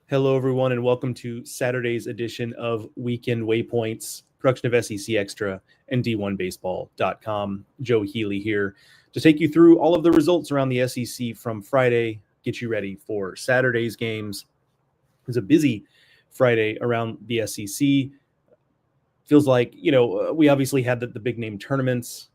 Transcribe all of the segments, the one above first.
Hello, everyone, and welcome to Saturday's edition of Weekend Waypoints, production of SEC Extra and D1Baseball.com. Joe Healy here to take you through all of the results around the SEC from Friday, get you ready for Saturday's games. It was a busy Friday around the SEC. Feels like, we obviously had the big name tournaments.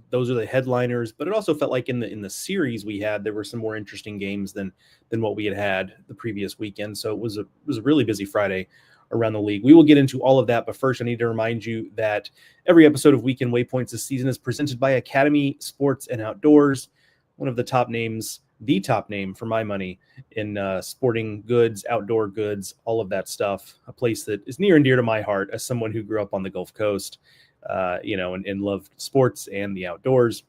Those are the headliners, but it also felt like in the series we had, there were some more interesting games than what we had the previous weekend. So it was a really busy Friday around the league. We will get into all of that, but first I need to remind you that every episode of Weekend Waypoints this season is presented by Academy Sports and Outdoors, one of the top names, the top name for my money in sporting goods, outdoor goods, all of that stuff. A place that is near and dear to my heart as someone who grew up on the Gulf Coast. And loved sports and the outdoors.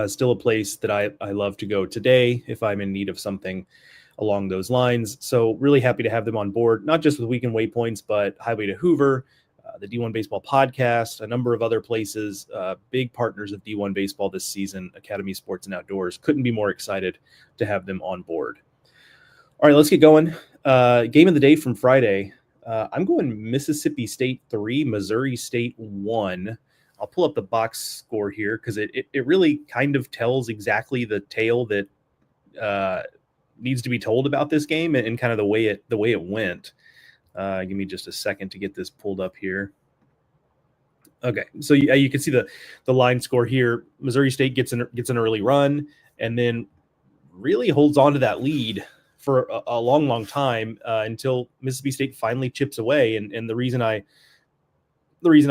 Still a place that I love to go today if I'm in need of something along those lines. So really happy to have them on board, not just with Weekend Waypoints, but Highway to Hoover, the D1 Baseball podcast, a number of other places, big partners of D1 Baseball this season, Academy Sports and Outdoors. Couldn't be more excited to have them on board. All right, let's get going. Game of the day from Friday. I'm going Mississippi State 3, Missouri State 1. I'll pull up the box score here because it really kind of tells exactly the tale that needs to be told about this game and kind of the way it went. Give me just a second to get this pulled up here. Okay, so you can see the line score here. Missouri State gets an early run and then really holds on to that lead for a long time until Mississippi State finally chips away. And the reason I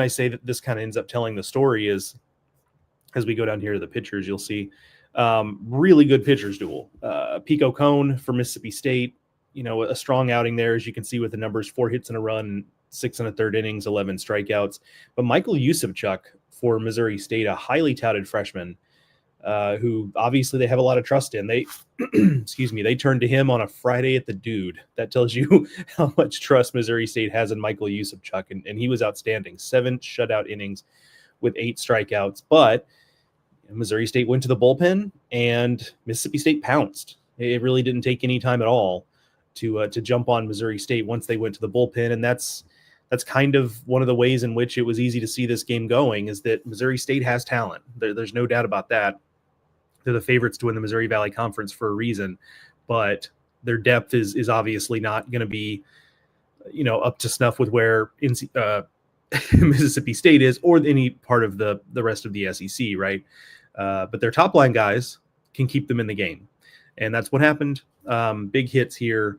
say that this kind of ends up telling the story is, as we go down here to the pitchers, you'll see really good pitchers duel. Pico Cone for Mississippi State, a strong outing there, as you can see with the numbers: 4 hits in a run, 6 1/3 innings, 11 strikeouts. But Michael Yusufchuk for Missouri State, a highly touted freshman, who obviously they have a lot of trust in. They, they turned to him on a Friday at the Dude. That tells you how much trust Missouri State has in Michael Yusufchuk, and he was outstanding. 7 shutout innings with 8 strikeouts. But Missouri State went to the bullpen, and Mississippi State pounced. It really didn't take any time at all to jump on Missouri State once they went to the bullpen, and that's kind of one of the ways in which it was easy to see this game going, is that Missouri State has talent. There's no doubt about that. They're the favorites to win the Missouri Valley Conference for a reason, but their depth is obviously not going to be, up to snuff with where Mississippi State is, or any part of the rest of the SEC, right? But their top line guys can keep them in the game, and that's what happened. Big hits here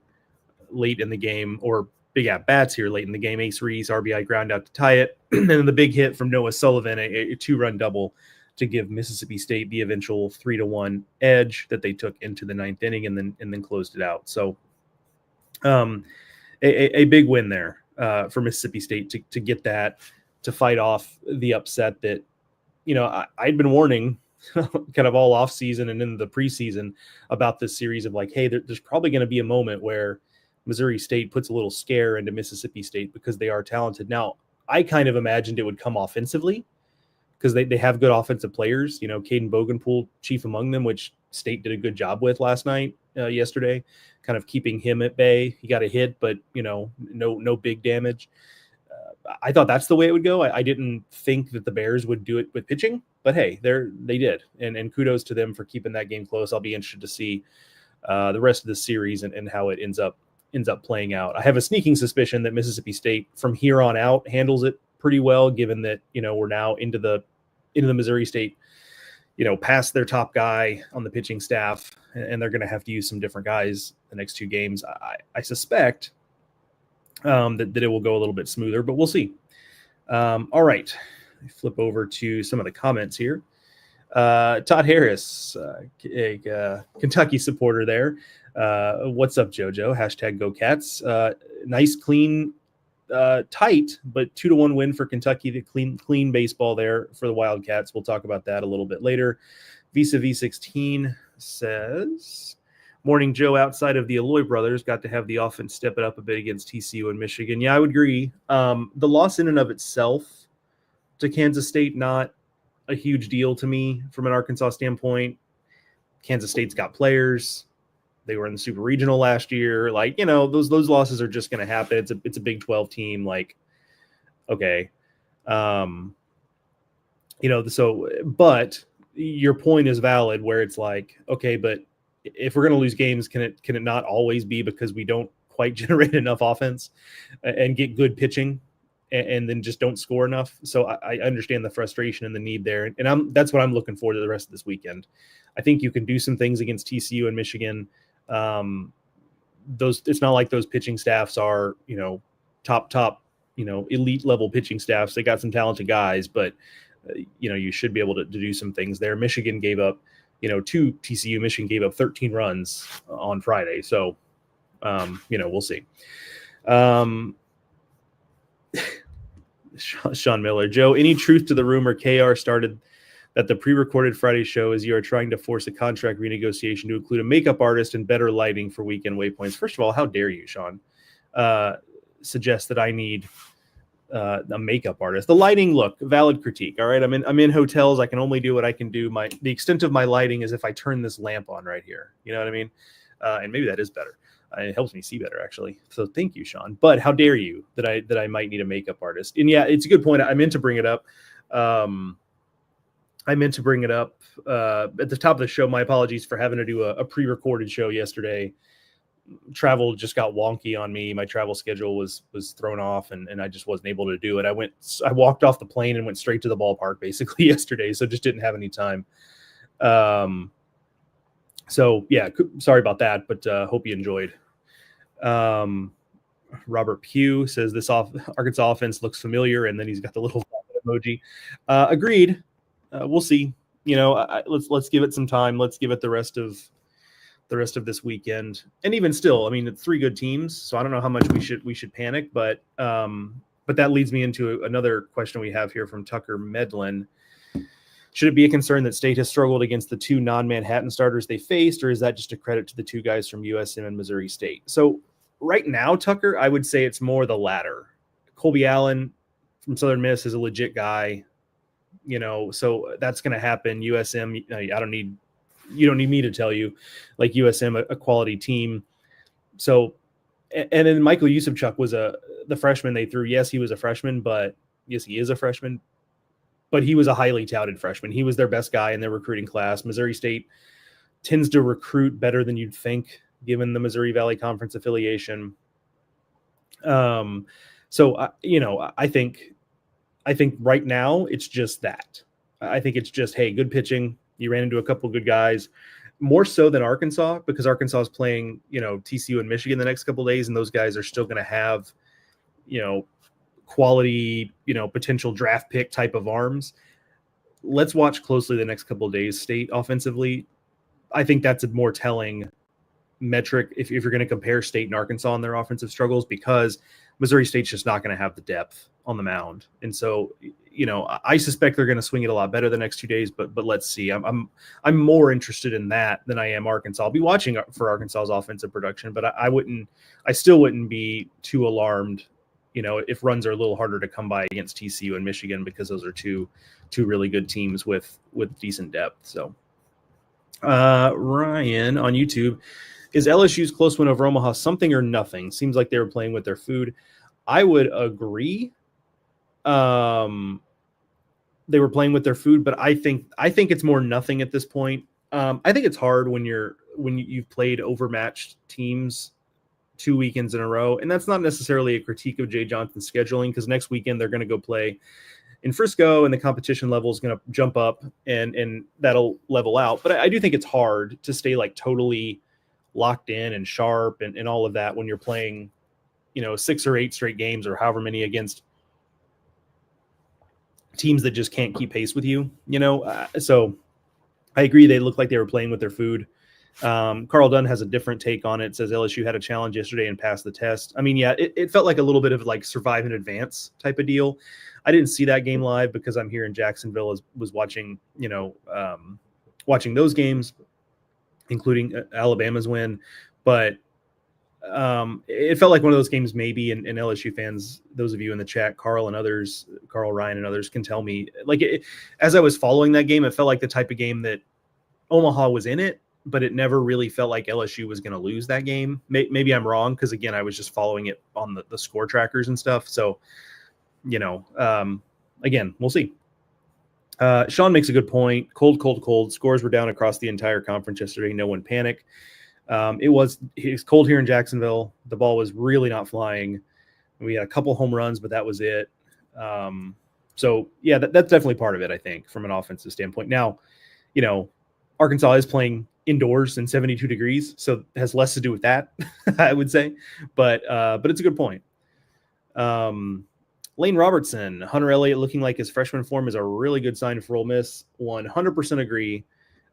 late in the game, or big at-bats here late in the game. Ace Reese, RBI ground out to tie it, and then the big hit from Noah Sullivan, a 2-run double to give Mississippi State the eventual 3-1 edge that they took into the 9th inning and then closed it out. So a big win there for Mississippi State to get that, to fight off the upset that, I'd been warning kind of all off season and in the preseason about this series of like, hey, there's probably going to be a moment where Missouri State puts a little scare into Mississippi State because they are talented. Now, I kind of imagined it would come offensively, because they have good offensive players, Caden Bogenpool chief among them, which State did a good job with yesterday, kind of keeping him at bay. He got a hit, but, no big damage. I thought that's the way it would go. I didn't think that the Bears would do it with pitching, but hey, they did. And kudos to them for keeping that game close. I'll be interested to see the rest of the series and how it ends up playing out. I have a sneaking suspicion that Mississippi State from here on out handles it pretty well, given that, we're now into the Missouri State, past their top guy on the pitching staff, and they're going to have to use some different guys the next 2 games. I suspect that it will go a little bit smoother, but we'll see. All right. Flip over to some of the comments here. Todd Harris, a Kentucky supporter there. What's up, JoJo? Hashtag Go Cats. Nice, clean, tight, but 2-1 win for Kentucky. The clean baseball there for the Wildcats. We'll talk about that a little bit later. Visa V16 says, morning, Joe. Outside of the Alloy brothers, got to have the offense step it up a bit against TCU and Michigan. Yeah, I would agree. The loss in and of itself to Kansas State, not a huge deal to me from an Arkansas standpoint. Kansas State's got players. They were in the Super Regional last year. Like, those losses are just going to happen. It's a Big 12 team. Like, okay. But your point is valid where it's like, okay, but if we're going to lose games, can it not always be because we don't quite generate enough offense and get good pitching and then just don't score enough? So I understand the frustration and the need there. And that's what I'm looking for to the rest of this weekend. I think you can do some things against TCU and Michigan. It's not like those pitching staffs are, top, elite level pitching staffs. They got some talented guys, but you should be able to do some things there. Michigan gave up, to TCU. Michigan gave up 13 runs on Friday. So, we'll see. Sean Miller, Joe, any truth to the rumor KR started that the pre-recorded Friday show is you are trying to force a contract renegotiation to include a makeup artist and better lighting for Weekend Waypoints? First of all, how dare you, Sean, suggest that I need a makeup artist? The lighting, look, valid critique. All right. I'm in hotels. I can only do what I can do. The extent of my lighting is if I turn this lamp on right here, you know what I mean? And maybe that is better. It helps me see better, actually. So thank you, Sean. But how dare you that I might need a makeup artist? And yeah, it's a good point. I meant to bring it up. At the top of the show. My apologies for having to do a pre-recorded show yesterday. Travel just got wonky on me. My travel schedule was thrown off and I just wasn't able to do it. I walked off the plane and went straight to the ballpark basically yesterday. So just didn't have any time. So yeah, sorry about that, but hope you enjoyed. Robert Pugh says this Arkansas offense looks familiar. And then he's got the little emoji. Agreed. We'll see. Let's give it some time. Let's give it the rest of this weekend. And even still, I mean, it's 3 good teams, so I don't know how much we should panic, but that leads me into another question we have here from Tucker Medlin. Should it be a concern that State has struggled against the 2 non-Manhattan starters they faced, or is that just a credit to the 2 guys from USM and Missouri State? So right now, Tucker, I would say it's more the latter. Colby Allen from Southern Miss is a legit guy, so that's going to happen. USM, you don't need me to tell you, like USM, a quality team. So, and then Michael Yusufchuk was the freshman they threw. Yes, he was a freshman, but yes, he is a freshman, but he was a highly touted freshman. He was their best guy in their recruiting class. Missouri State tends to recruit better than you'd think, given the Missouri Valley Conference affiliation. So, I think right now it's just that. I think it's just, hey, good pitching. You ran into a couple of good guys, more so than Arkansas, because Arkansas is playing, TCU and Michigan the next couple of days, and those guys are still going to have, quality, potential draft pick type of arms. Let's watch closely the next couple of days. State offensively, I think that's a more telling metric if you're going to compare State and Arkansas and their offensive struggles, because Missouri State's just not going to have the depth on the mound. And so, I suspect they're going to swing it a lot better the next 2 days, but let's see. I'm more interested in that than I am Arkansas. I'll be watching for Arkansas's offensive production, but I still wouldn't be too alarmed, if runs are a little harder to come by against TCU and Michigan, because those are two really good teams with decent depth. So, Ryan on YouTube, is LSU's close win over Omaha something or nothing? Seems like they were playing with their food. I would agree. They were playing with their food, but I think it's more nothing at this point. I think it's hard when you've played overmatched teams 2 weekends in a row, and that's not necessarily a critique of Jay Johnson's scheduling, because next weekend they're going to go play in Frisco, and the competition level is going to jump up, and that'll level out. But I do think it's hard to stay like totally locked in and sharp and all of that when you're playing, 6 or 8 straight games or however many against teams that just can't keep pace with you, so I agree. They look like they were playing with their food. Carl Dunn has a different take on it. Says LSU had a challenge yesterday and passed the test. I mean, yeah, it felt like a little bit of like survive in advance type of deal. I didn't see that game live because I'm here in Jacksonville, was watching, watching those games, including Alabama's win. But it felt like one of those games maybe, and LSU fans, those of you in the chat, Carl Ryan and others can tell me, like as I was following that game, it felt like the type of game that Omaha was in it, but it never really felt like LSU was going to lose that game. Maybe I'm wrong, because again, I was just following it on the score trackers and stuff. So, again, we'll see. Sean makes a good point. Cold. Scores were down across the entire conference yesterday. No one panic. It's cold here in Jacksonville. The ball was really not flying. We had a couple home runs, but that was it. So yeah, that's definitely part of it, I think, from an offensive standpoint. Now, Arkansas is playing indoors in 72 degrees, so it has less to do with that, I would say. But it's a good point. Lane Robertson, Hunter Elliott looking like his freshman form is a really good sign for Ole Miss. 100% agree.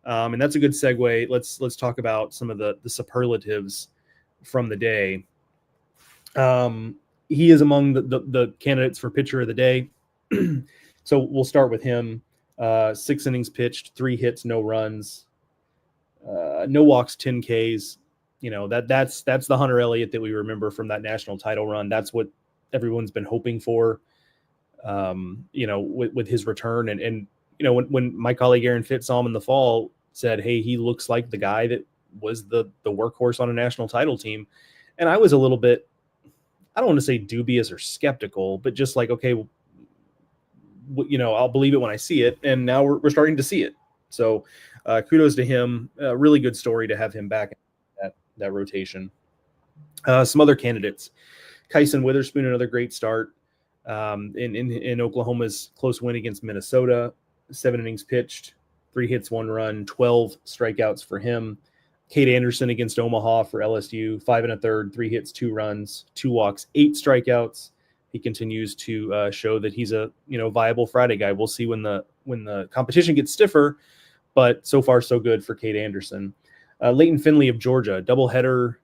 And that's a good segue. Let's talk about some of the superlatives from the day. He is among the candidates for pitcher of the day. So we'll start with him. 6 innings pitched, 3 hits, no runs, no walks, 10 Ks. That's the Hunter Elliott that we remember from that national title run. That's what everyone's been hoping for, with his return. And when my colleague Aaron Fitz saw him in the fall, said, hey, he looks like the guy that was the workhorse on a national title team. And I was a little bit, I don't want to say dubious or skeptical, but just like, okay, I'll believe it when I see it. And now we're starting to see it. So kudos to him. A really good story to have him back in that rotation. Some other candidates. Kyson Witherspoon, another great start in Oklahoma's close win against Minnesota. 7 innings pitched, 3 hits, 1 run, 12 strikeouts for him. Cade Anderson against Omaha for LSU, 5 1/3, 3 hits, 2 runs, 2 walks, 8 strikeouts. He continues to show that he's a viable Friday guy. We'll see when the competition gets stiffer, but so far so good for Cade Anderson. Leighton Finley of Georgia, doubleheader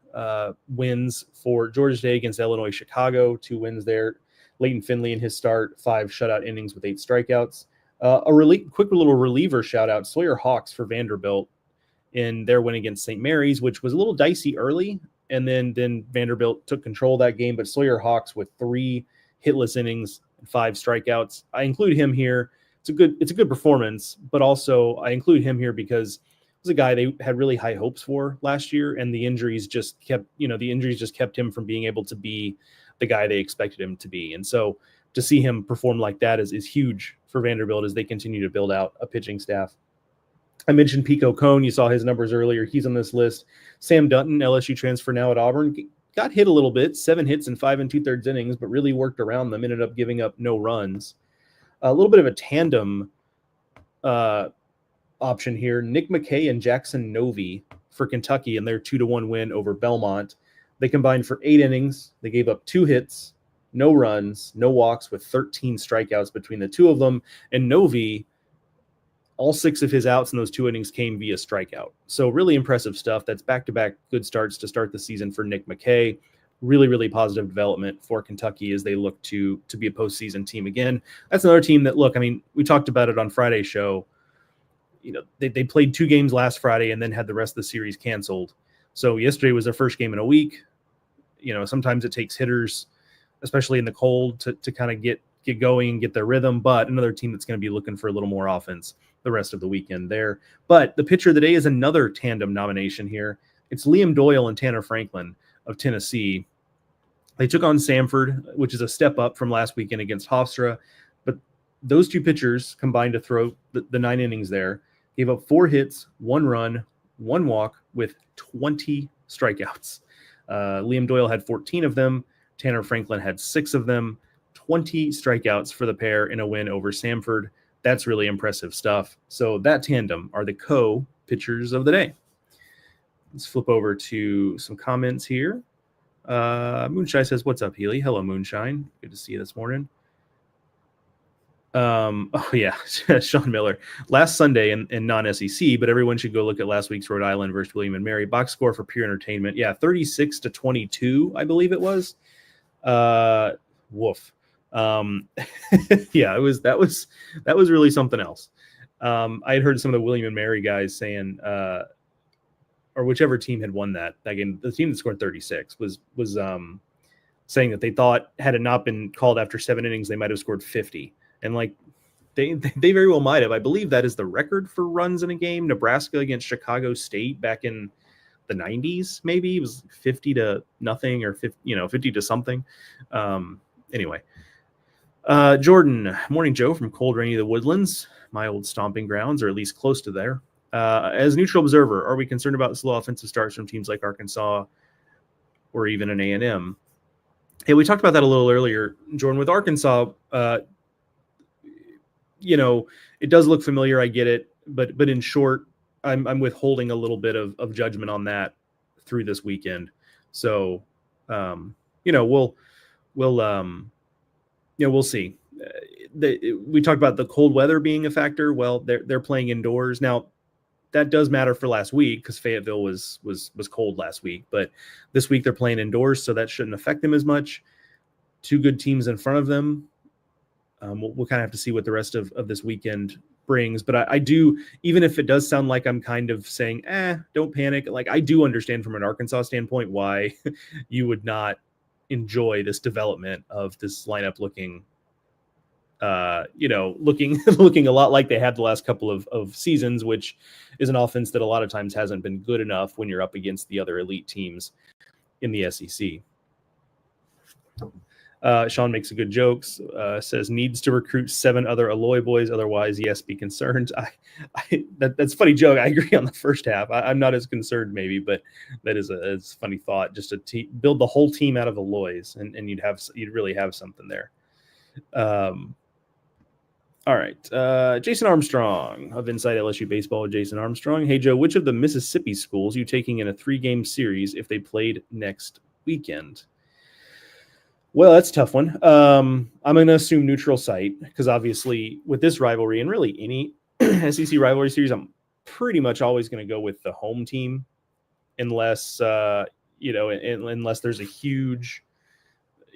wins for Georgia State against Illinois Chicago, 2 wins there. Leighton Finley in his start, 5 shutout innings with 8 strikeouts. Quick little reliever shout out, Sawyer Hawks for Vanderbilt in their win against St. Mary's, which was a little dicey early, and then Vanderbilt took control of that game. But Sawyer Hawks with 3 hitless innings and 5 strikeouts. I include him here. It's a good performance, but also I include him here because a guy they had really high hopes for last year, and the injuries just kept him from being able to be the guy they expected him to be. And so to see him perform like that is huge for Vanderbilt as they continue to build out a pitching staff. I mentioned Pico Cone. You saw his numbers earlier. He's on this list. Sam Dutton, LSU transfer now at Auburn, got hit a little bit, 7 hits in 5 2/3 innings, but really worked around them, ended up giving up no runs. A little bit of a tandem option here. Nick McKay and Jackson Novy for Kentucky in their 2-1 win over Belmont. They combined for 8 innings. They gave up 2 hits, no runs, no walks, with 13 strikeouts between the two of them. And Novy, all 6 of his outs in those 2 innings came via strikeout. So really impressive stuff. That's back-to-back good starts to start the season for Nick McKay. Really, really positive development for Kentucky as they look to be a postseason team again. That's another team that, look, I mean, we talked about it on Friday's show. They played 2 games last Friday and then had the rest of the series canceled. So yesterday was their first game in a week. Sometimes it takes hitters, especially in the cold, to kind of get going and get their rhythm. But another team that's going to be looking for a little more offense the rest of the weekend there. But the pitcher of the day is another tandem nomination here. It's Liam Doyle and Tanner Franklin of Tennessee. They took on Samford, which is a step up from last weekend against Hofstra. But those 2 pitchers combined to throw the 9 innings there. Gave up 4 hits, 1 run, 1 walk with 20 strikeouts. Liam Doyle had 14 of them. Tanner Franklin had 6 of them. 20 strikeouts for the pair in a win over Samford. That's really impressive stuff. So that tandem are the co-pitchers of the day. Let's flip over to some comments here. Moonshine says, "What's up, Healy?" Hello, Moonshine. Good to see you this morning. Oh yeah, Sean Miller. Last Sunday in non-SEC, but everyone should go look at last week's Rhode Island versus William and Mary box score for pure entertainment. Yeah, 36-22, I believe it was. Woof. Yeah, that was really something else. I had heard some of the William and Mary guys saying, or whichever team had won that game, the team that scored 36 was saying that they thought had it not been called after 7 innings, they might have scored 50. And like, They very well might have. I believe that is the record for runs in a game. Nebraska against Chicago State back in the 90s, maybe it was 50 to nothing or 50 to something. Anyway, Jordan, morning Joe from cold rainy the Woodlands, my old stomping grounds, or at least close to there. As a neutral observer, are we concerned about slow offensive starts from teams like Arkansas or even an A&M? Hey, we talked about that a little earlier, Jordan. With Arkansas, it does look familiar. I get it, but in short, I'm withholding a little bit of judgment on that through this weekend. So, we'll see. We talked about the cold weather being a factor. Well, they're playing indoors now. That does matter for last week because Fayetteville was cold last week, but this week they're playing indoors, so that shouldn't affect them as much. Two good teams in front of them. We'll kind of have to see what the rest of this weekend brings. But I do, even if it does sound like I'm kind of saying, don't panic. Like, I do understand from an Arkansas standpoint why you would not enjoy this development of this lineup looking looking a lot like they had the last couple of seasons, which is an offense that a lot of times hasn't been good enough when you're up against the other elite teams in the SEC. Sean makes a good jokes, says needs to recruit 7 other Alloy boys. Otherwise, yes, be concerned. That's a funny joke. I agree on the first half. I'm not as concerned maybe, but that is a funny thought, just to build the whole team out of Alloys and you'd really have something there. All right. Jason Armstrong of Inside LSU Baseball with Jason Armstrong. Hey, Joe, which of the Mississippi schools you taking in a 3-game series if they played next weekend? Well, that's a tough one. I'm going to assume neutral site because obviously with this rivalry and really any SEC rivalry series, I'm pretty much always going to go with the home team unless, unless there's a huge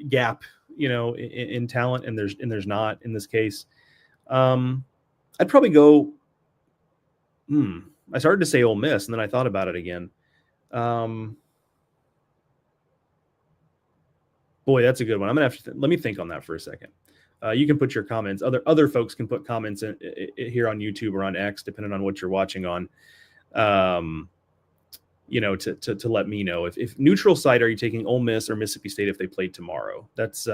gap, in talent, and there's not in this case. I'd probably go. I started to say Ole Miss, and then I thought about it again. Boy, that's a good one. I'm gonna have to let me think on that for a second. You can put your comments. Other folks can put comments in here on YouTube or on X, depending on what you're watching on. To let me know if neutral site, are you taking Ole Miss or Mississippi State if they played tomorrow? That's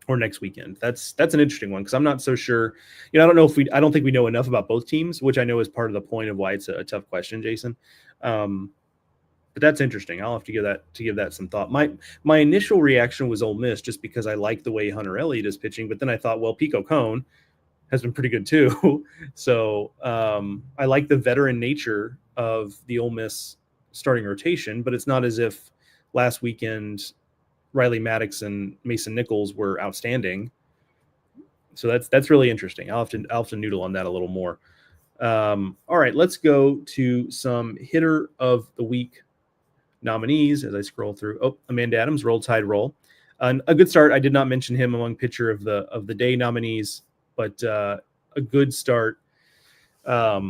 or next weekend. That's an interesting one because I'm not so sure. I don't think we know enough about both teams, which I know is part of the point of why it's a tough question, Jason. But that's interesting. I'll have to give that some thought. My initial reaction was Ole Miss just because I like the way Hunter Elliott is pitching, but then I thought, well, Pico Cone has been pretty good too. So I like the veteran nature of the Ole Miss starting rotation, but it's not as if last weekend Riley Maddox and Mason Nichols were outstanding. So that's really interesting. I'll have to noodle on that a little more. All right, let's go to some hitter of the week nominees as I scroll through. Oh, Amanda Adams, Roll Tide Roll. A good start. I did not mention him among pitcher of the day nominees, but a good start. A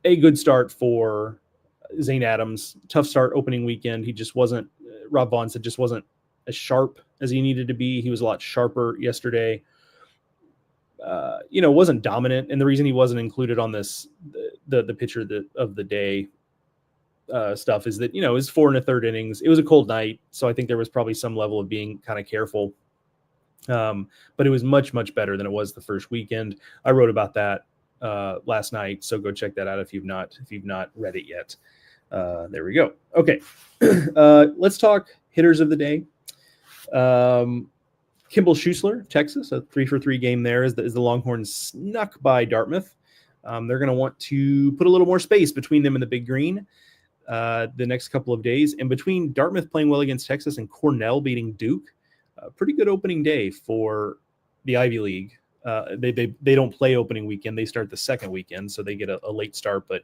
good start for Zane Adams. Tough start opening weekend. He just wasn't. Rob Vaughn said just wasn't as sharp as he needed to be. He was a lot sharper yesterday. Wasn't dominant, and the reason he wasn't included on this the pitcher of the day stuff is that it was 4 1/3 innings. It was a cold night, so I think there was probably some level of being kind of careful. But it was much better than it was the first weekend. I wrote about that last night, so go check that out if you've not read it yet. There we go. Okay, let's talk hitters of the day. Kimball Schuessler, Texas, a 3-for-3 game there as the Longhorns snuck by Dartmouth. They're going to want to put a little more space between them and the Big Green the next couple of days. And between Dartmouth playing well against Texas and Cornell beating Duke, a pretty good opening day for the Ivy League. They don't play opening weekend. They start the second weekend, so they get a late start. But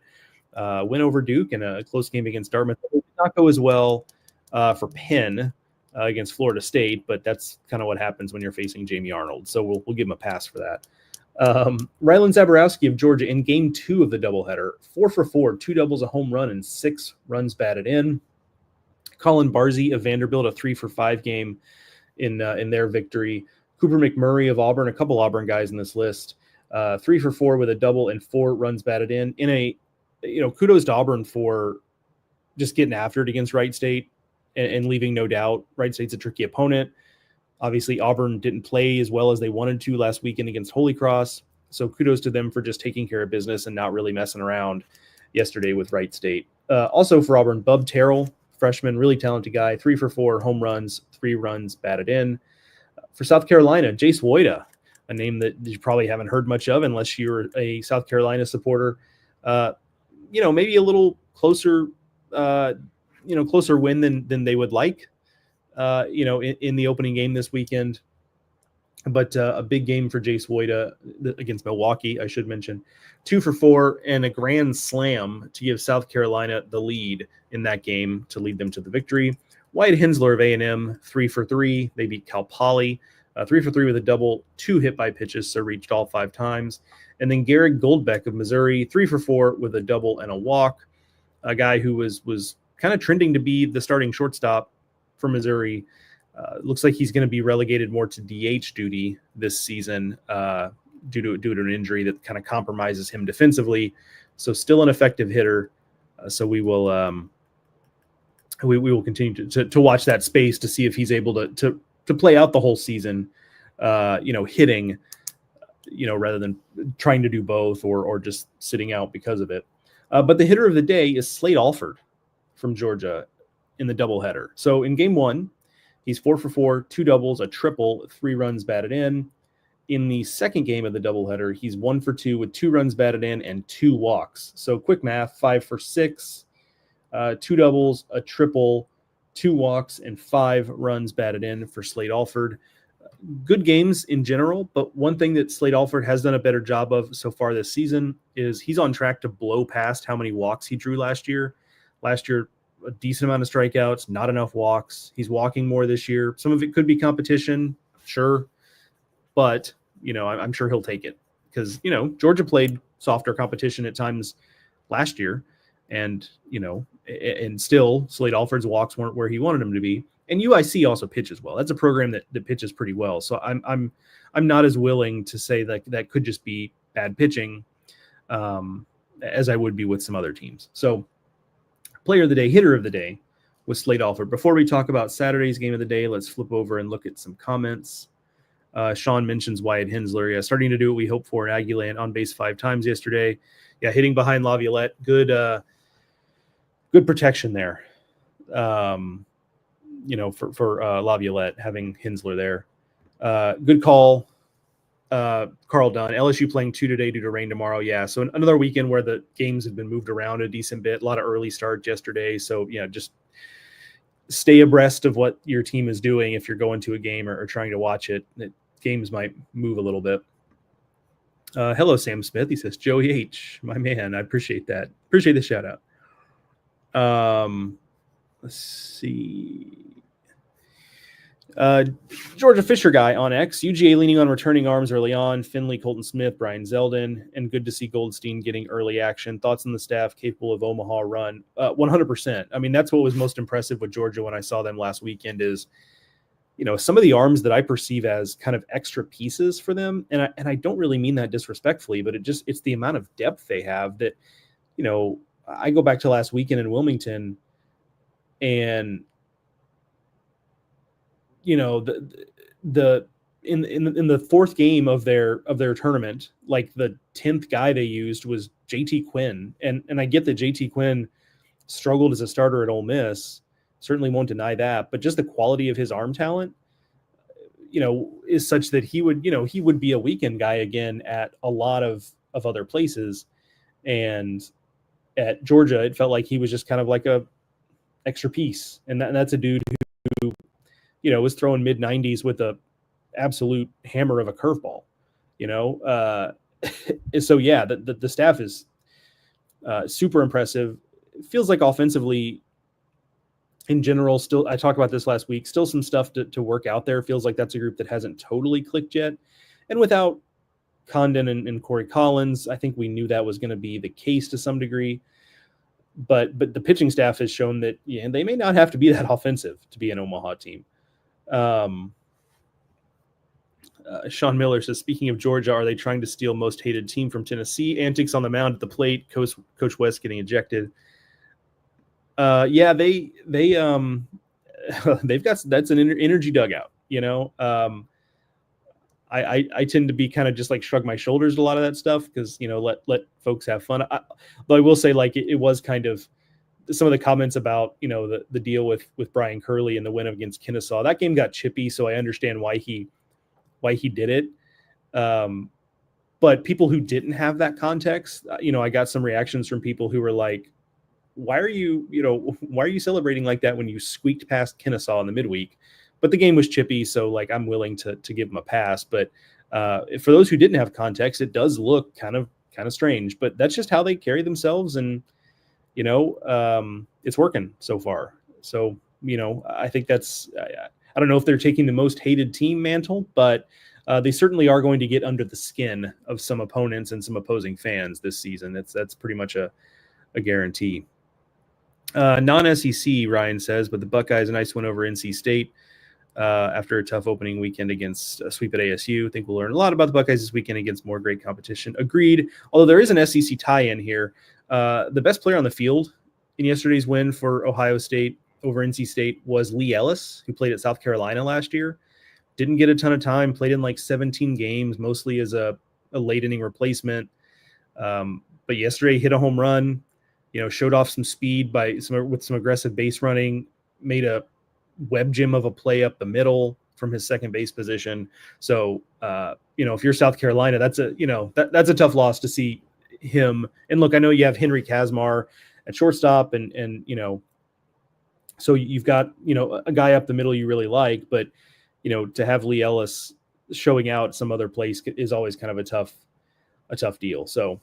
win over Duke and a close game against Dartmouth. It did not go as well for Penn against Florida State, but that's kind of what happens when you're facing Jamie Arnold. So we'll give him a pass for that. Rylan Zaborowski of Georgia in game 2 of the doubleheader, 4 for 4, 2 doubles, a home run, and 6 runs batted in. Colin Barzey of Vanderbilt, a 3 for 5 game in their victory. Cooper McMurray of Auburn, a couple Auburn guys in this list, 3 for 4 with a double and 4 runs batted in a, kudos to Auburn for just getting after it against Wright State and leaving no doubt. Wright State's a tricky opponent. Obviously, Auburn didn't play as well as they wanted to last weekend against Holy Cross. So kudos to them for just taking care of business and not really messing around yesterday with Wright State. Also for Auburn, Bub Terrell, freshman, really talented guy, 3 for 4 home runs, 3 runs batted in. For South Carolina, Jace Woida, a name that you probably haven't heard much of unless you're a South Carolina supporter. Maybe a little closer, closer win than they would like, in the opening game this weekend. But a big game for Jace Woida against Milwaukee, I should mention. 2 for 4 and a grand slam to give South Carolina the lead in that game to lead them to the victory. Wyatt Hensler of A&M, 3 for 3. They beat Cal Poly, 3 for 3 with a double, 2 hit by pitches, so reached all 5 times. And then Garrett Goldbeck of Missouri, 3 for 4 with a double and a walk. A guy who was kind of trending to be the starting shortstop for Missouri. Looks like he's going to be relegated more to DH duty this season due to an injury that kind of compromises him defensively. So still an effective hitter. So we will continue to watch that space to see if he's able to play out the whole season, hitting, rather than trying to do both or just sitting out because of it. But the hitter of the day is Slade Alford from Georgia in the doubleheader. So in game 1, he's 4 for 4, 2 doubles, a triple, 3 runs batted in. In the second game of the doubleheader, he's 1 for 2 with 2 runs batted in and 2 walks. So quick math, 5 for 6, 2 doubles, a triple, 2 walks, and 5 runs batted in for Slade Alford. Good games in general, but one thing that Slade Alford has done a better job of so far this season is he's on track to blow past how many walks he drew last year. Last year, a decent amount of strikeouts, not enough walks. He's walking more this year. Some of it could be competition, sure, but I'm sure he'll take it because Georgia played softer competition at times last year, and and still Slade Alford's walks weren't where he wanted them to be. And UIC also pitches well. That's a program that pitches pretty well. So I'm not as willing to say that could just be bad pitching as I would be with some other teams. So player of the day, hitter of the day was Slade Alford. Before we talk about Saturday's game of the day, let's flip over and look at some comments. Sean mentions Wyatt Hensler. Yeah, starting to do what we hoped for in Aggieland, on base 5 times yesterday. Yeah, hitting behind Laviolette. Good protection there. For Laviolette, having Hensler there. Good call. Carl Dunn. LSU playing 2 today due to rain tomorrow. Yeah, so another weekend where the games have been moved around a decent bit. A lot of early starts yesterday. So, just stay abreast of what your team is doing if you're going to a game or trying to watch it. Games might move a little bit. Hello, Sam Smith. He says, Joey H., my man. I appreciate that. Appreciate the shout out. Let's see. Georgia Fisher guy on X. UGA leaning on returning arms early on. Finley, Colton Smith, Brian Zeldin, and good to see Goldstein getting early action. Thoughts on the staff capable of Omaha run? 100%. I mean, that's what was most impressive with Georgia when I saw them last weekend is, some of the arms that I perceive as kind of extra pieces for them. And I don't really mean that disrespectfully, but it's the amount of depth they have that, I go back to last weekend in Wilmington and, the in the fourth game of their tournament, like the 10th guy they used was JT Quinn. And I get that JT Quinn struggled as a starter at Ole Miss. Certainly won't deny that, but just the quality of his arm talent, is such that he would be a weekend guy again at a lot of other places. And at Georgia, it felt like he was just kind of like a extra piece. And that's a dude who, was throwing mid-90s with a absolute hammer of a curveball, So, yeah, the staff is super impressive. It feels like offensively, in general, still, I talked about this last week, still some stuff to work out there. Feels like that's a group that hasn't totally clicked yet. And without Condon and Corey Collins, I think we knew that was going to be the case to some degree. But the pitching staff has shown that they may not have to be that offensive to be an Omaha team. Let's Sean Miller says, speaking of Georgia, are they trying to steal most hated team from Tennessee? Antics on the mound at the plate. Coach West getting ejected. Yeah, they've got that's an energy dugout. I tend to be kind of just like shrug my shoulders to a lot of that stuff because let folks have fun. But I will say like it was kind of some of the comments about the deal with Brian Curley and the win against Kennesaw. That game got chippy, so I understand why he did it. But people who didn't have that context, I got some reactions from people who were like, why are you celebrating like that when you squeaked past Kennesaw in the midweek? But the game was chippy, so like I'm willing to give them a pass. But for those who didn't have context, it does look kind of strange. But that's just how they carry themselves, and it's working so far. So I think that's I don't know if they're taking the most hated team mantle, but they certainly are going to get under the skin of some opponents and some opposing fans this season. That's pretty much a guarantee. Non-SEC, Ryan says, but the Buckeyes a nice win over NC State after a tough opening weekend against a sweep at ASU. I think we'll learn a lot about the Buckeyes this weekend against more great competition. Agreed. Although there is an SEC tie-in here. The best player on the field in yesterday's win for Ohio State over NC State was Lee Ellis, who played at South Carolina last year. Didn't get a ton of time, played in like 17 games, mostly as a late inning replacement. But yesterday hit a home run, showed off some speed with some aggressive base running, made a web gym of a play up the middle from his second base position. So, if you're South Carolina, that's a tough loss to see him. And look, I know you have Henry Kazmar at shortstop and so you've got, a guy up the middle you really like, but, to have Lee Ellis showing out some other place is always kind of a tough deal. So,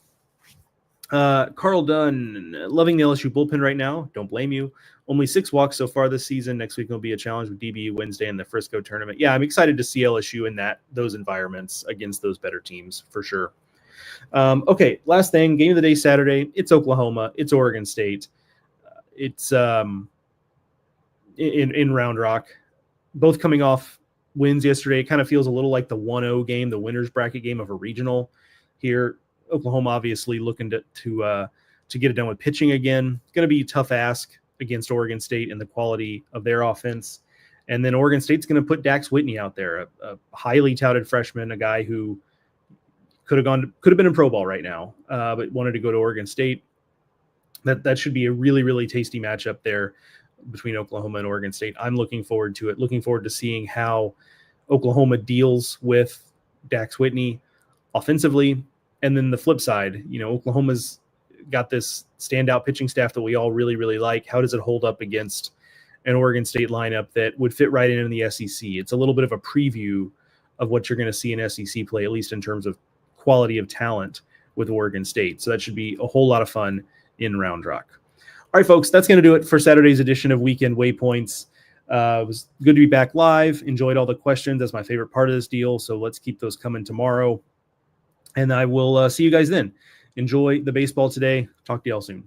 Carl Dunn, loving the LSU bullpen right now. Don't blame you. Only 6 walks so far this season. Next week will be a challenge with DBU Wednesday in the Frisco tournament. Yeah, I'm excited to see LSU in those environments against those better teams for sure. Okay, last thing, game of the day Saturday. It's Oklahoma. It's Oregon State. It's in Round Rock. Both coming off wins yesterday. It kind of feels a little like the 1-0 game, the winner's bracket game of a regional here. Oklahoma obviously looking to get it done with pitching again. It's going to be a tough ask against Oregon State and the quality of their offense. And then Oregon State's going to put Dax Whitney out there, a highly touted freshman, a guy who could have been in pro ball right now, but wanted to go to Oregon State. That should be a really, really tasty matchup there between Oklahoma and Oregon State. I'm looking forward to it. Looking forward to seeing how Oklahoma deals with Dax Whitney offensively. And then the flip side, Oklahoma's got this standout pitching staff that we all really, really like. How does it hold up against an Oregon State lineup that would fit right in the SEC? It's a little bit of a preview of what you're going to see in SEC play, at least in terms of quality of talent with Oregon State. So that should be a whole lot of fun in Round Rock. All right, folks, that's going to do it for Saturday's edition of Weekend Waypoints. It was good to be back live. Enjoyed all the questions. That's my favorite part of this deal. So let's keep those coming tomorrow. And I will see you guys then. Enjoy the baseball today. Talk to y'all soon.